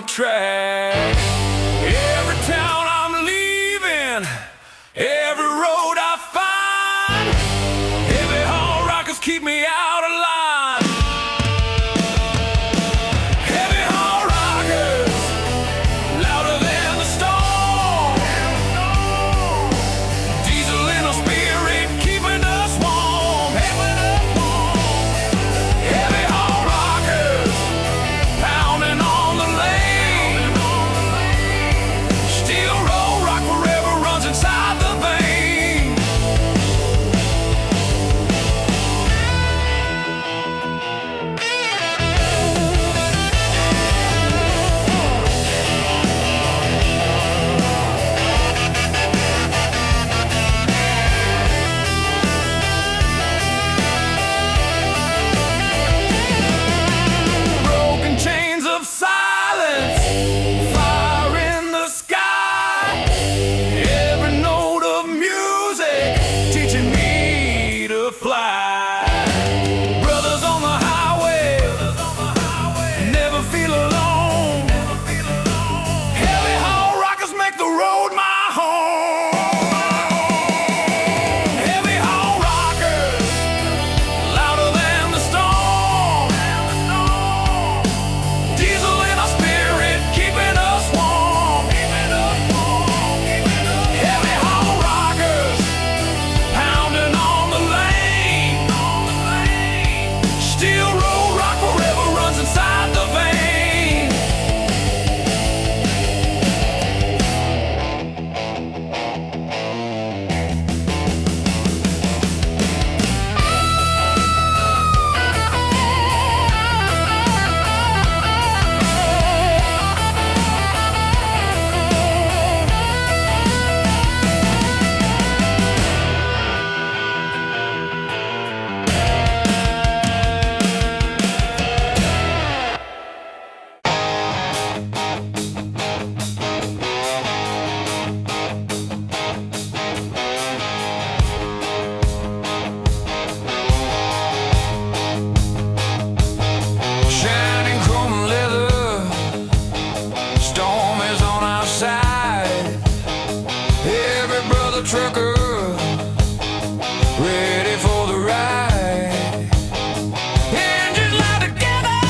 the track. Every town I'm leaving, every road I find, heavy haul rockers keep me out of line. Heavy haul rockers, louder than the storm. Diesel in our spirit, keeping us warm. Heavy haul rockers, pounding on the lane. Steel roll rock forever runs inside the vein. Broken chains of silence, fire in the sky. Every note of music teaching me to fly. Brothers on the highway, never feel alone. Heavy haul rockers make the road my home. Heavy haul rockers, louder than the storm. Diesel in our spirit, keeping us warm. Heavy haul rockers, pounding on the lane. Steel roll rock forever runs inside the vein. Shining chrome leather, storm is on our side. Every brother trucker, ready for the ride. Engines loud together,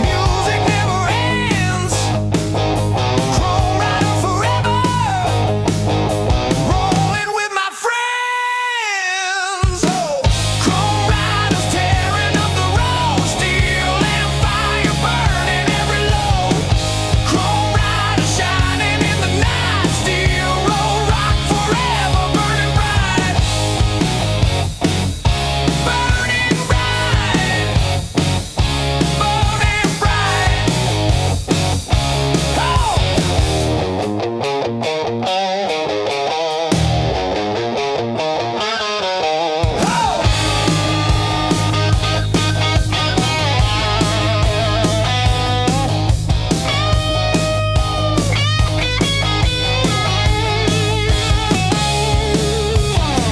music never ends. Chrome rider forever, rolling with my friends. Chrome riders tearing up the road, steel and fire burning every load. Chrome riders shining in the night, steel roll rock forever, burning bright. Burning bright, burning bright.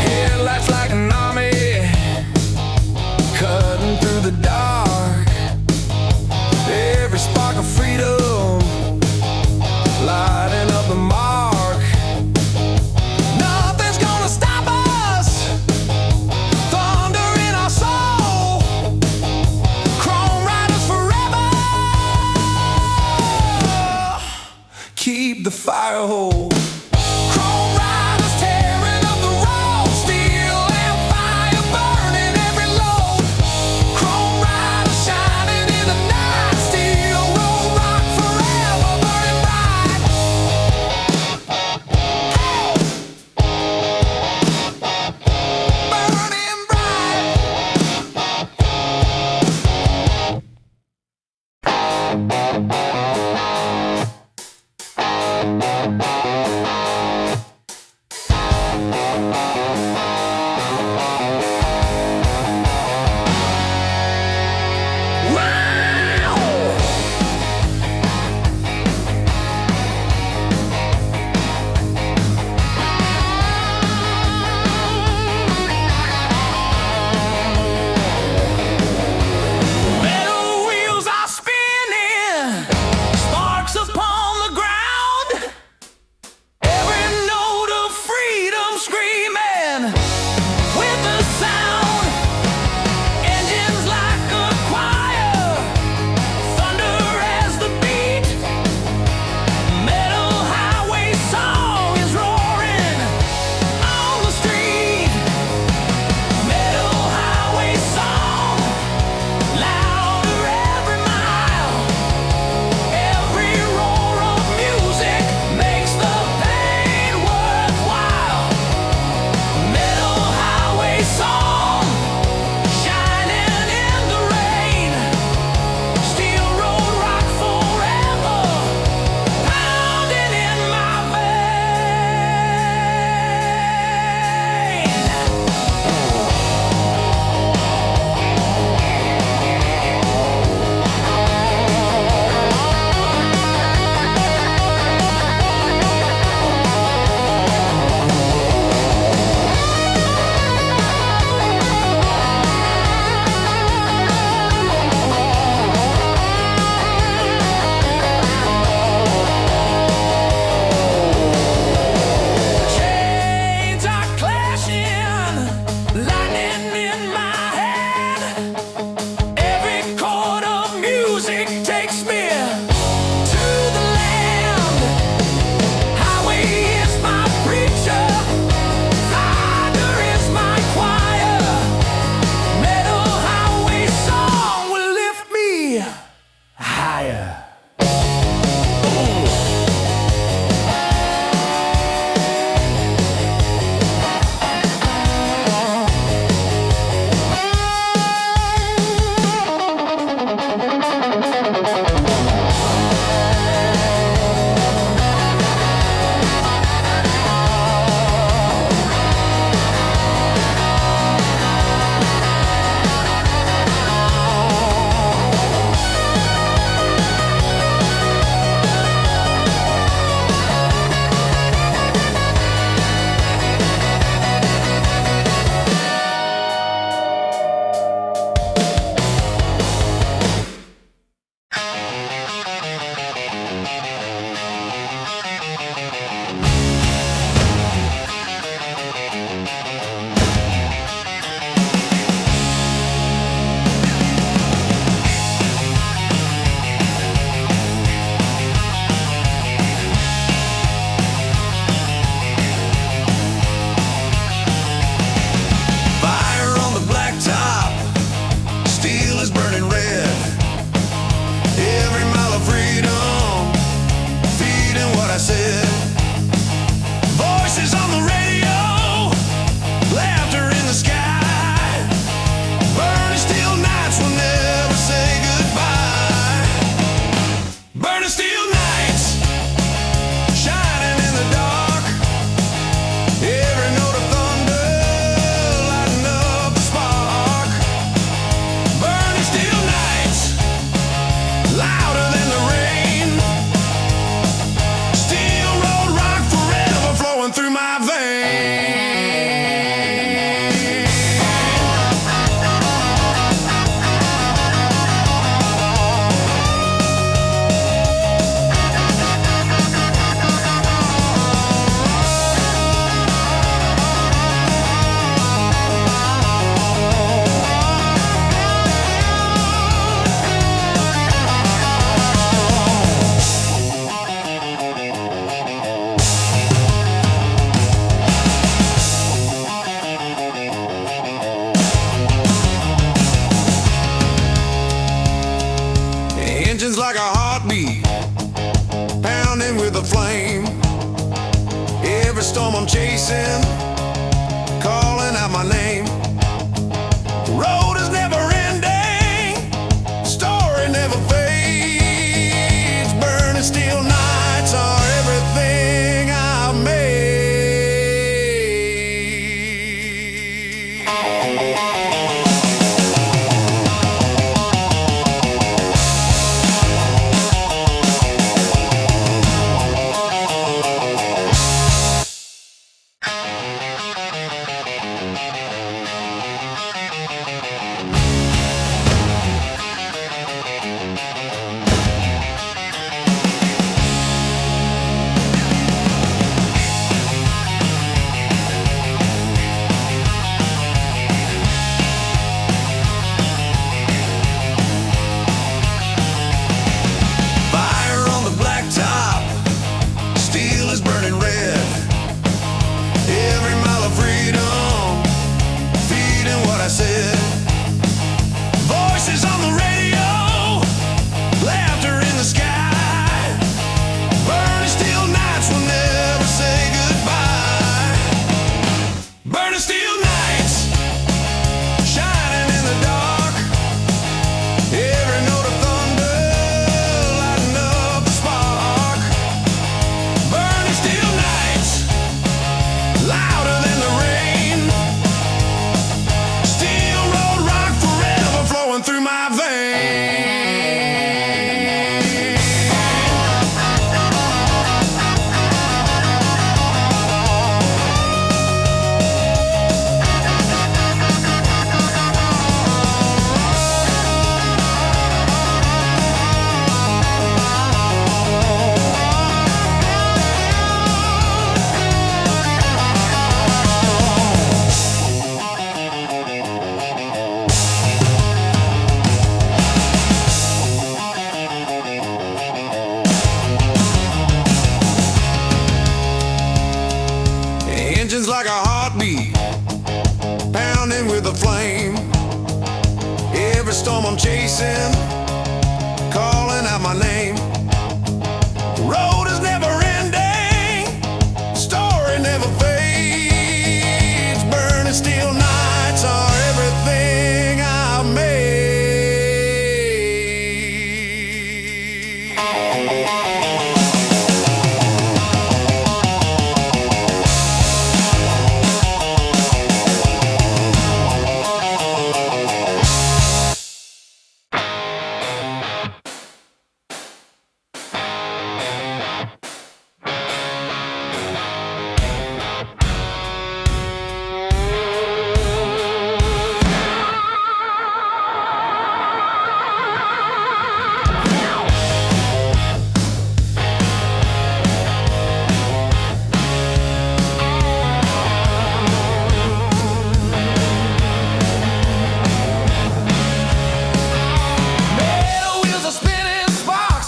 Headlights like an army, cutting through the dark. Every spark of freedom, lighting up the mark. Nothing's gonna stop us, thunder in our soul. Chrome riders forever, keep the fire whole. Chrome riders tearing up the road, steel and fire burning every load. Chrome riders shining in the night, steel roll rock forever, burning bright. Burning bright. I'm chasing, calling out my name. The road is never ending, story never fades. Burning steel nights are everything I've made. Engine's like a heartbeat, pounding with a flame. Every storm I'm chasing, calling out my name. The road is never ending, story never fades. Burning steel nights are everything I've made.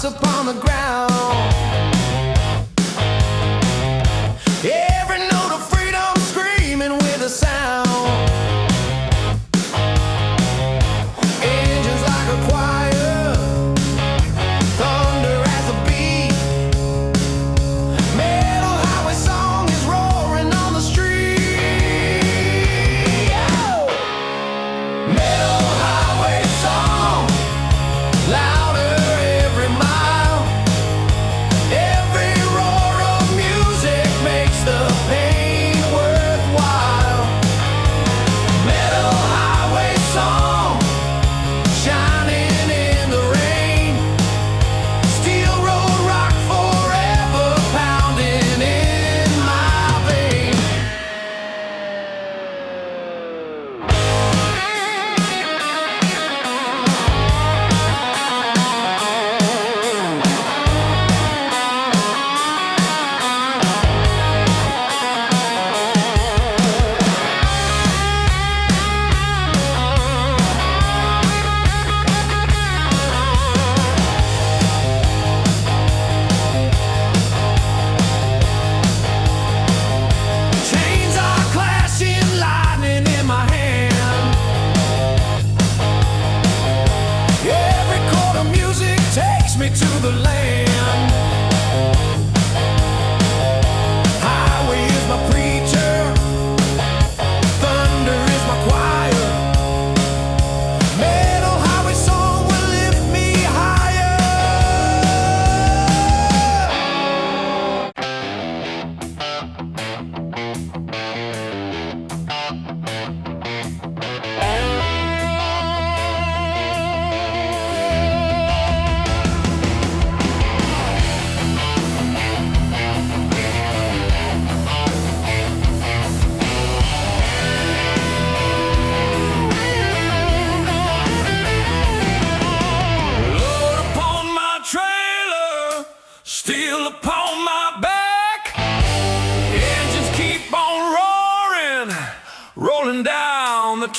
Upon the ground, every note of freedom screaming with a sound. Engines like a choir, thunder as a beat. Metal highway song is roaring on the street. Oh! Metal highway song, louder every mile.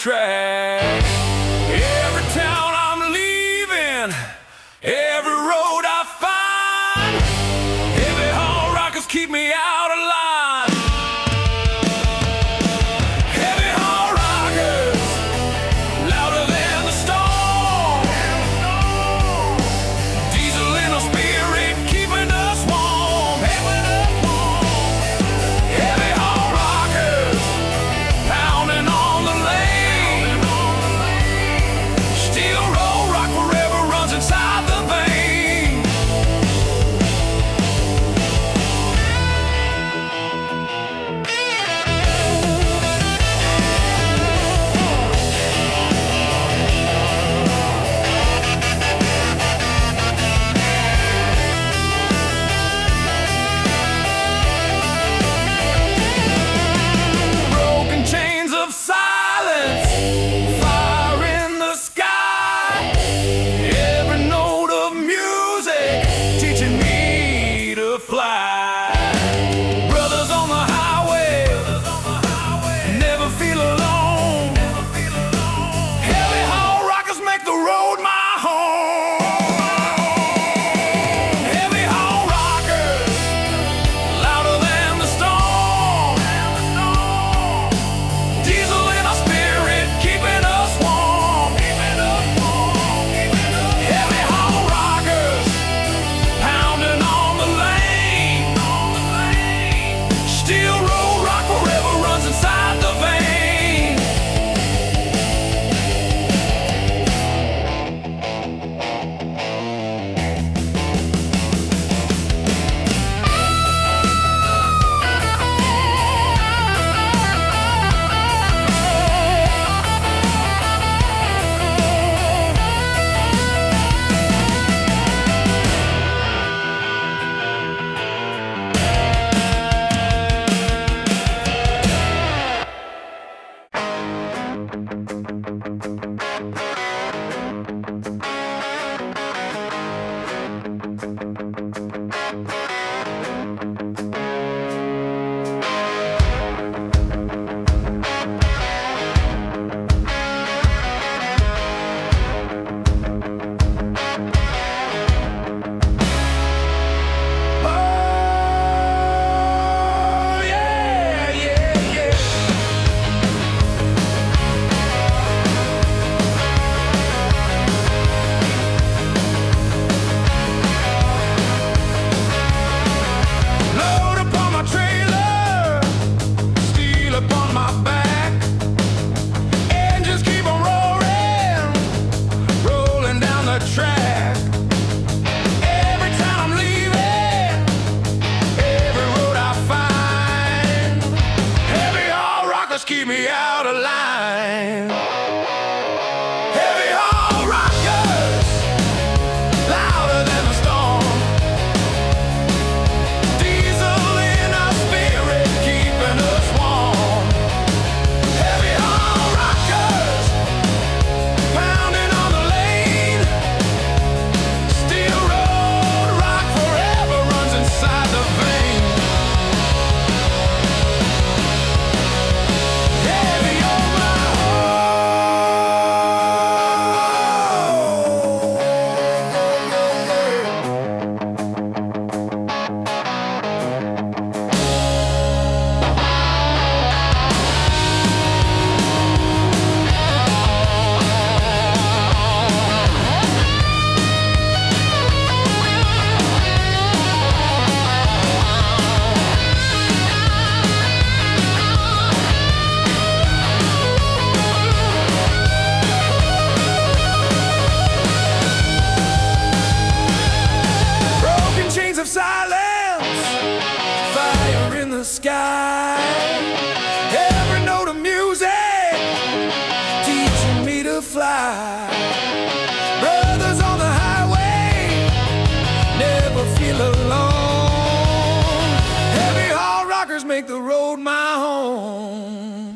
track. Every town I'm leaving, every road I find, heavy haul rockers keep me out of line. Heavy haul rockers, louder than the storm. Diesel in our spirit, keeping us warm. Heavy haul rockers, pounding on the lane. Steel roll rock forever runs inside the vein. Broken chains of silence, fire in the sky. Every note of music teaching me to fly. Brothers on the highway, never feel alone. Heavy haul rockers make the road my home. Heavy haul rockers, louder than the storm. Diesel in our spirit, keeping us warm. Heavy haul rockers, pounding on the lane. Steel road rock forever runs inside the vein. Oh, yeah, yeah, yeah. Load upon my trailer, steel upon my back. Engines keep on roaring, rolling down the track. Every time I'm leaving, every road I find, heavy haul rockers keep me out of line. Heavy haul rockers, louder than the storm. Diesel in our spirit, keeping us warm. Heavy haul rockers, pounding on the lane. Steel road rock forever runs inside the vein. Heavy on my broken chains of silence, fire in the sky. Every note of music teaching me to fly. Brothers on the highway, never feel alone. Heavy haul rockers make the road my home.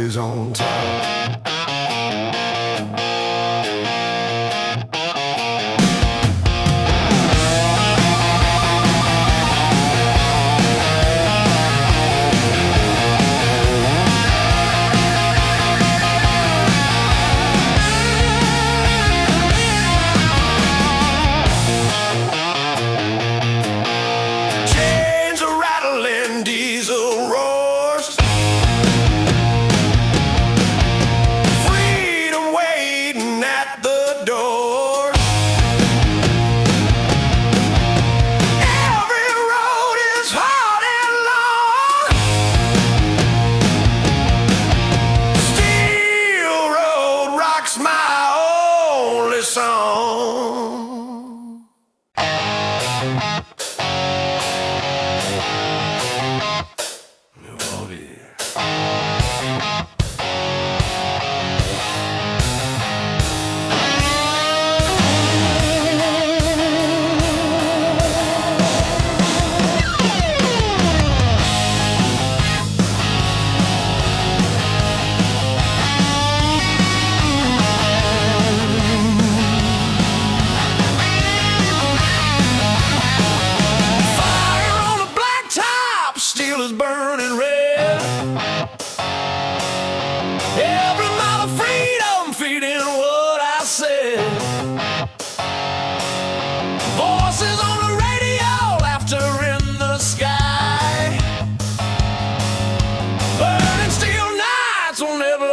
always on top.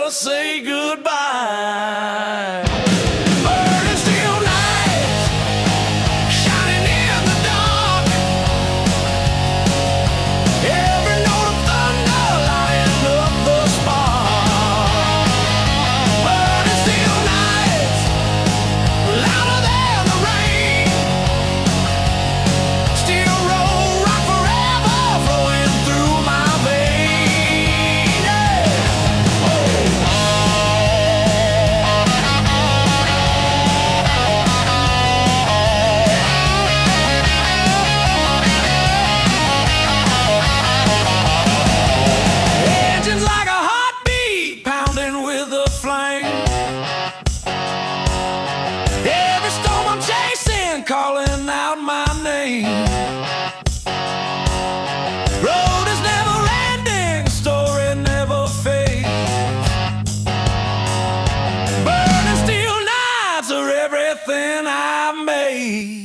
Say goodbye. Burning steel nights, shining in the dark. Every note of thunder lighting up the spark. Burning steel nights, louder than the rain. Steel road rock forever, flowing through my veins. Yeah. Oh. Engines like a heartbeat pounding with a flame. Every storm I'm chasing calling out my name. Road is never ending, story never fades. Burning steel nights are everything I've made.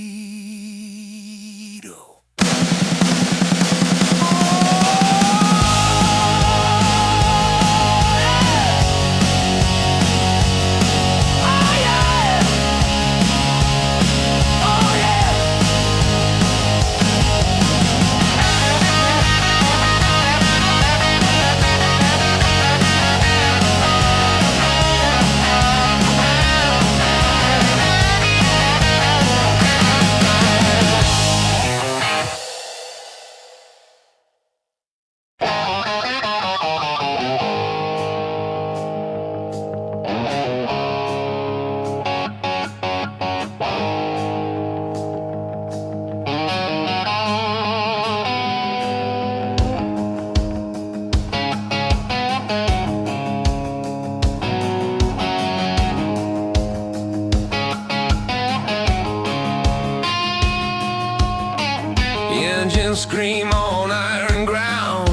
Engines scream on iron ground.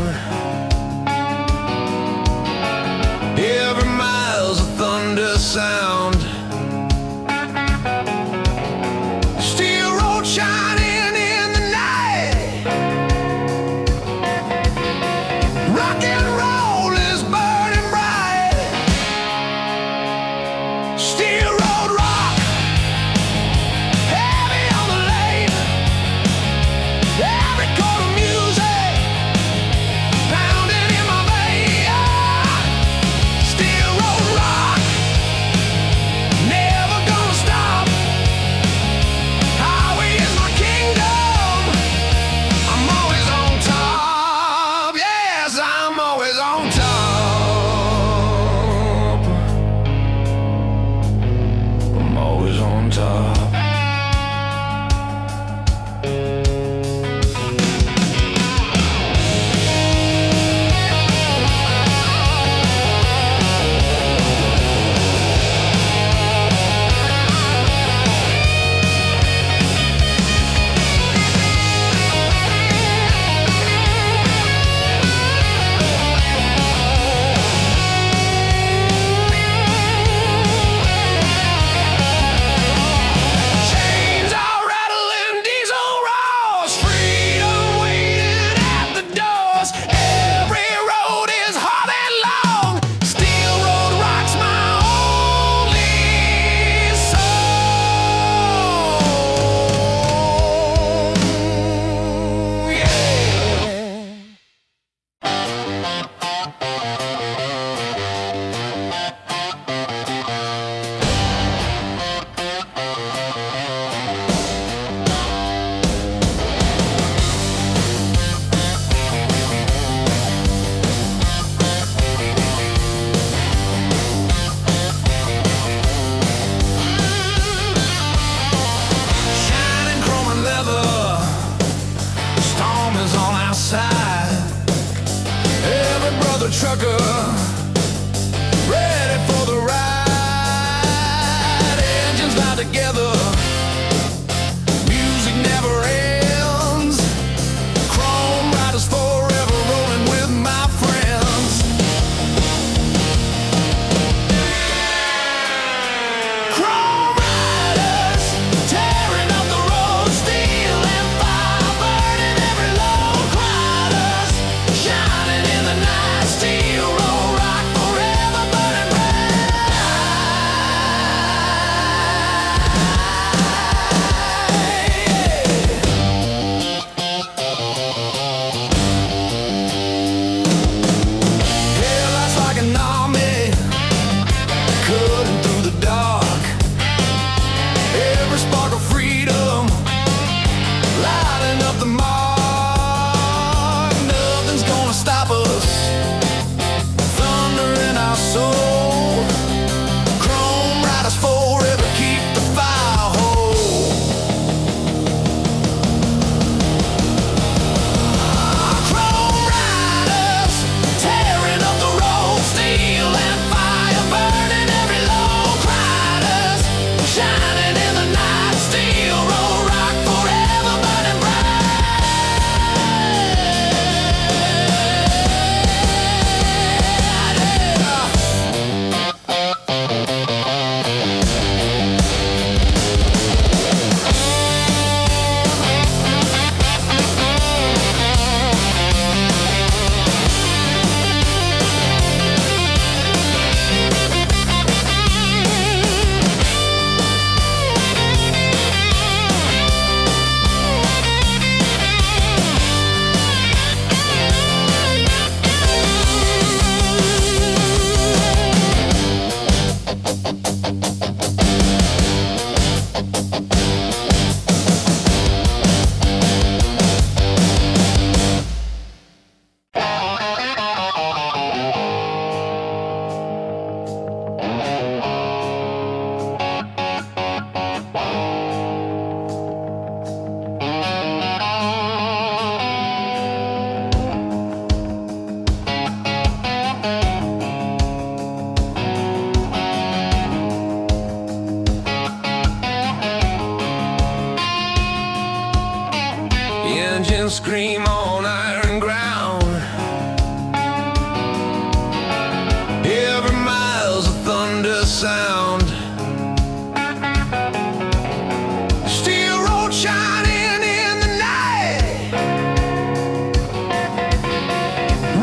Every mile's a thunder sound. Steel road shining in the night. Rock and roll is burning bright. Steel road rock, heavy on the lane. Every chord of music pounding in my veins. Steel road rock, never gonna stop. Highway is my kingdom. I'm always on top. Yes, I'm always on top. I'm always on top. scream on iron ground. Every mile's a thunder sound. Steel road shining in the night.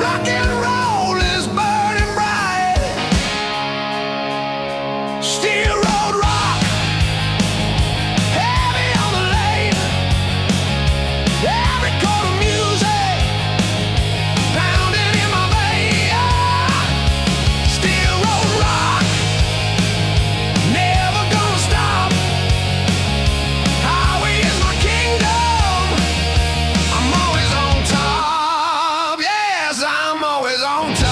Rock and roll is burning bright. Steel road rock, heavy on the lane. Every chord of music pounding in my veins. Steel road rock, never gonna stop. Highway is my kingdom. I'm always on top. Yes, I'm always on top.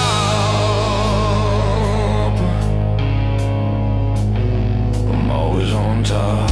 I'm always on top.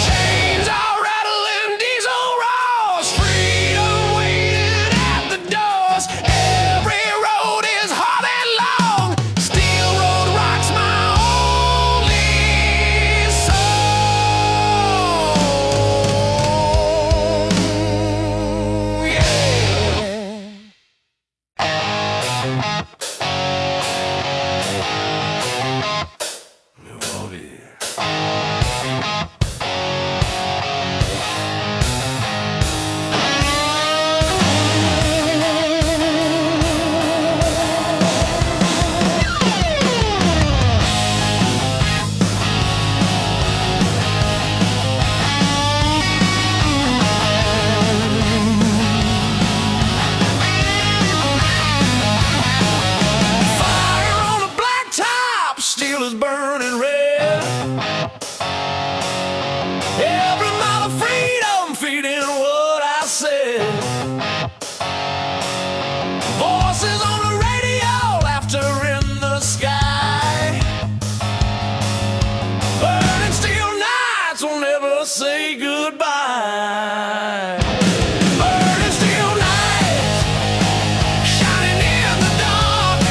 Chains are rattling, diesel roars, freedom waiting at the doors. Every road is hard and long. Steel road rocks my only song. Fire on a blacktop, steel is burning red. Every mile of freedom feeding what I said. Voices on the radio, laughter in the sky. Burning steel nights will never say goodbye. Burning steel nights, shining in the dark.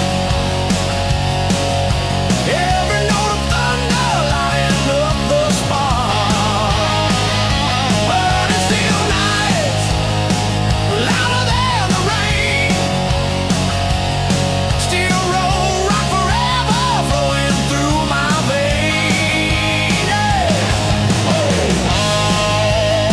Every note of thunder lighting up the spark. Burning steel nights, louder than the rain. Steel road rock forever, flowing through my veins. Yeah. Oh.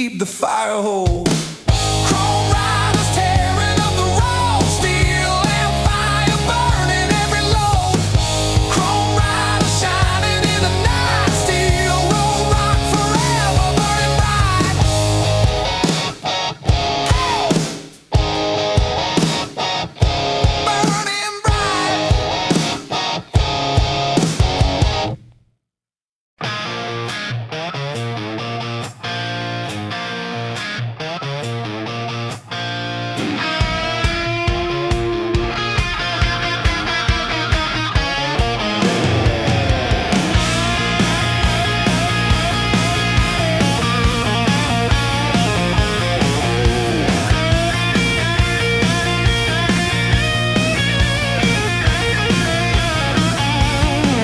keep the fire whole. Chrome riders tearing up the raw steel and fire burning every load. Chrome riders shining in the night, steel roll rock forever burning bright. Burning bright.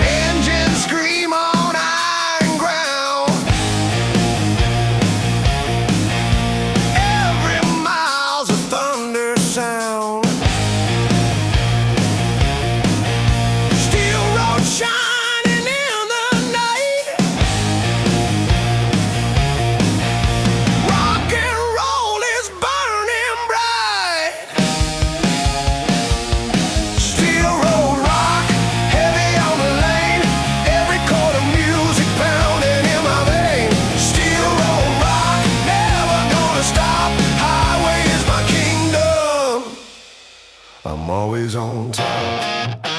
Engines scream on iron ground. Every mile's a thunder sound. Steel road shining in the night. Rock and roll is burning bright. Steel road rock, heavy on the lane. Every chord of music pounding in my vein. Steel road rock, never gonna stop. Highway is my kingdom. I'm always on top.